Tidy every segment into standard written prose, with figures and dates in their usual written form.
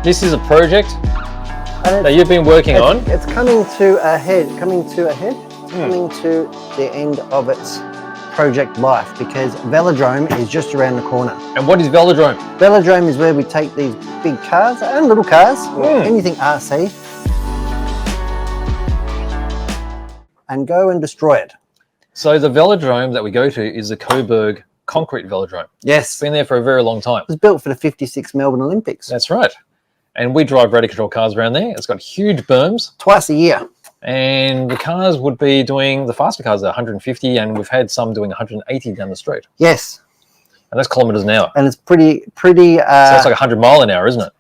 This is a project that you've been working on. It's coming to a head, coming to the end of its project life, because Velodrome is just around the corner. And what is Velodrome? Velodrome is where we take these big cars and little cars, or anything RC, and go and destroy it. So the velodrome that we go to is the Coburg concrete velodrome. Yes. It's been there for a very long time. It was built for the '56 Melbourne Olympics. That's right. And we drive radio control cars around there. It's got huge berms. Twice a year. And the cars would be doing, the faster cars are 150, and we've had some doing 180 down the street. Yes. And that's kilometres an hour. And it's pretty. So it's like 100 mile an hour, isn't it?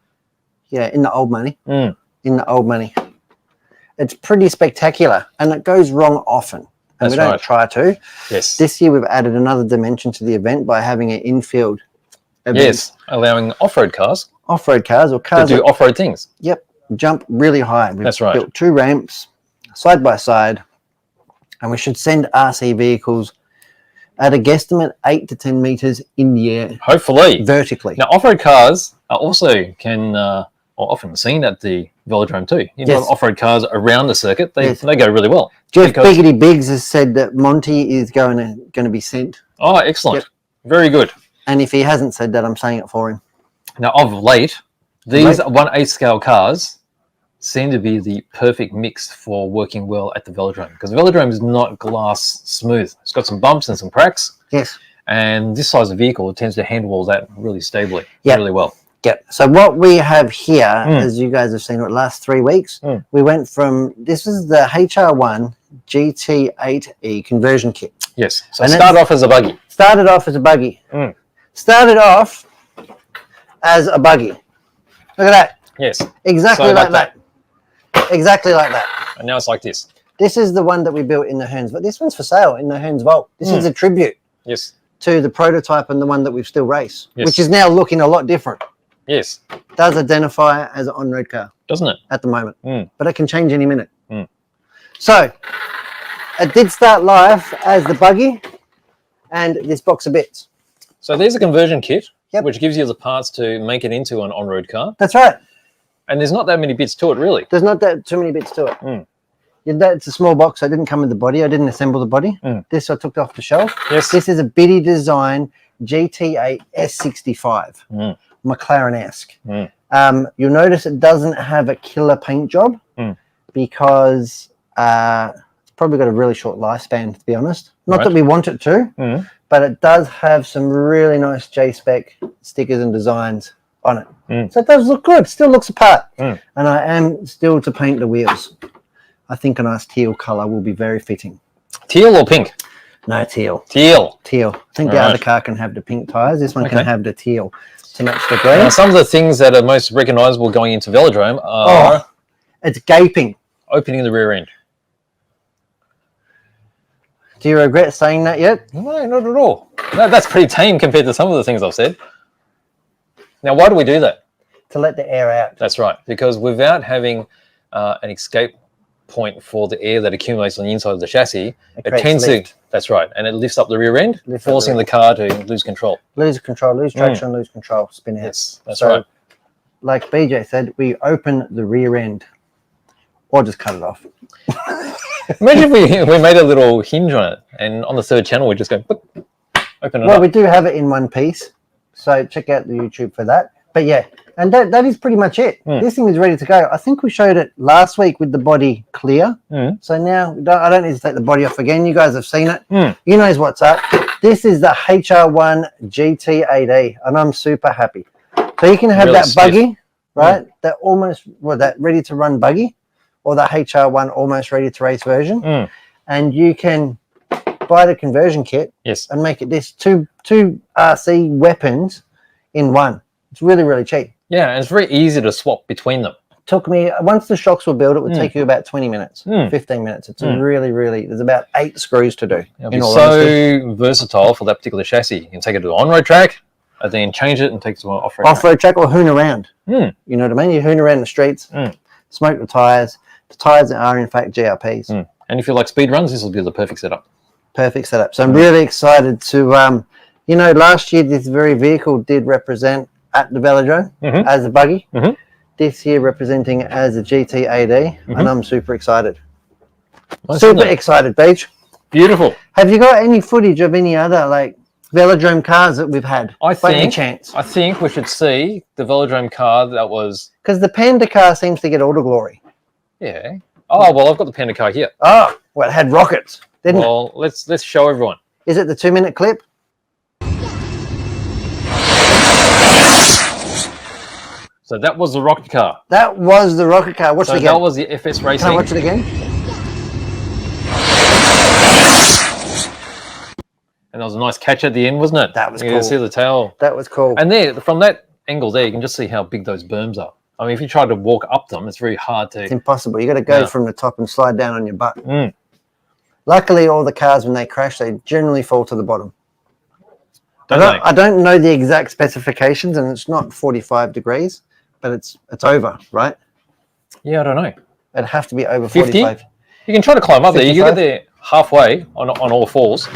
Yeah, in the old money. In the old money. It's pretty spectacular, and it goes wrong often. And we don't try to. Yes. This year we've added another dimension to the event by having an infield event. Yes, allowing off-road cars. Off-road cars or cars to do off-road things. Yep, jump really high. We've That's right. built 2 ramps side by side, and we should send RC vehicles at a guesstimate 8 to 10 meters in the air. Hopefully. Vertically. Now, off-road cars are also often seen at the velodrome too. You know, off-road cars around the circuit, they go really well. Jeff Biggity Biggs has said that Monty is going to be sent. Oh, excellent. Yep. Very good. And if he hasn't said that, I'm saying it for him. Now, of late, these 1/8 scale cars seem to be the perfect mix for working well at the velodrome, because the velodrome is not glass smooth. It's got some bumps and some cracks. Yes. And this size of vehicle tends to handle all that really stably, really well. Yep. So what we have here, as you guys have seen over the last 3 weeks, we went from, this is the HR-1 GT8E conversion kit. Yes. So it started off as a buggy. Started off as a buggy. Started off as a buggy. Look at that. Yes. Exactly like that. Exactly like that. And now it's like this. This is the one that we built in the Hearns, but this one's for sale in the Hearns vault. This is a tribute. Yes. To the prototype and the one that we've still raced, which is now looking a lot different. Yes. Does identify as an on-road car. Doesn't it? At the moment. But it can change any minute. So, it did start life as the buggy and this box of bits. So there's a conversion kit, which gives you the parts to make it into an on-road car. That's right. And there's not that many bits to it, really. There's not that too many bits to it. It's a small box, so it didn't come with the body. I didn't assemble the body. This I took off the shelf. Yes. This is a Biddy Design GT8 S65. McLaren-esque. You'll notice it doesn't have a killer paint job because it's probably got a really short lifespan, to be honest. Not that we want it to, but it does have some really nice J-spec stickers and designs on it. So it does look good. Still looks apart. And I am still to paint the wheels. I think a nice teal colour will be very fitting. Teal or pink? No, teal. Teal. Teal. I think the other car can have the pink tyres. This one can have the teal to match the green. Now, some of the things that are most recognisable going into velodrome are... it's gaping. Opening the rear end. Do you regret saying that yet? No, not at all. No, that's pretty tame compared to some of the things I've said. Now, why do we do that? To let the air out. That's right, because without having an escape point for the air that accumulates on the inside of the chassis, it tends to, that's right, and it lifts up the rear end, forcing the car to lose control. Lose control, lose traction, lose control, spin out. Yes, that's right. Like BJ said, we open the rear end, or just cut it off. Imagine if we made a little hinge on it, and on the 3rd channel we just go, boop, open it up. Well, we do have it in one piece, so check out the YouTube for that. But yeah, and that is pretty much it. This thing is ready to go. I think we showed it last week with the body clear. So now I don't need to take the body off again. You guys have seen it. You know what's up. This is the HR-1 GT8E, and I'm super happy. So you can have really that buggy, right? That almost, that ready to run buggy, or the HR-1 almost ready to race version. And you can buy the conversion kit and make it this two RC weapons in one. It's really, really cheap. Yeah, and it's very easy to swap between them. Took me, once the shocks were built, it would take you about 20 minutes, 15 minutes. It's really, there's about 8 screws to do. It'll be so versatile for that particular chassis. You can take it to the on-road track, and then change it and take it to an off-road track. Off-road track or hoon around. You know what I mean? You hoon around the streets, smoke the tyres. The tyres are, in fact, GRPs. And if you like speed runs, this will be the perfect setup. Perfect setup. So I'm really excited to, last year this very vehicle did represent at the velodrome as a buggy. this year representing as a GT8E, and I'm super excited. Nice, Super excited, Beach. Beautiful. Have you got any footage of any other like velodrome cars that we've had? I by any chance? I think we should see the velodrome car that was. Because the Panda car seems to get all the glory. Yeah. Oh well, I've got the Panda car here. Oh, well, it had rockets, didn't it? Well, let's show everyone. Is it the 2-minute clip? So that was the rocket car. That was the rocket car. Watch it again. That was the FS Racing. Can I watch it again? And there was a nice catch at the end, wasn't it? That was you cool. can see the tail. That was cool. And there, from that angle there, you can just see how big those berms are. I mean, if you try to walk up them, it's very hard to. It's impossible. You got to go from the top and slide down on your butt. Mm. Luckily, all the cars, when they crash, they generally fall to the bottom. I don't know the exact specifications, and it's not 45 degrees, but it's over, right? Yeah, I don't know. It'd have to be over 50? 45. You can try to climb up 55? there. You can get there halfway on all fours.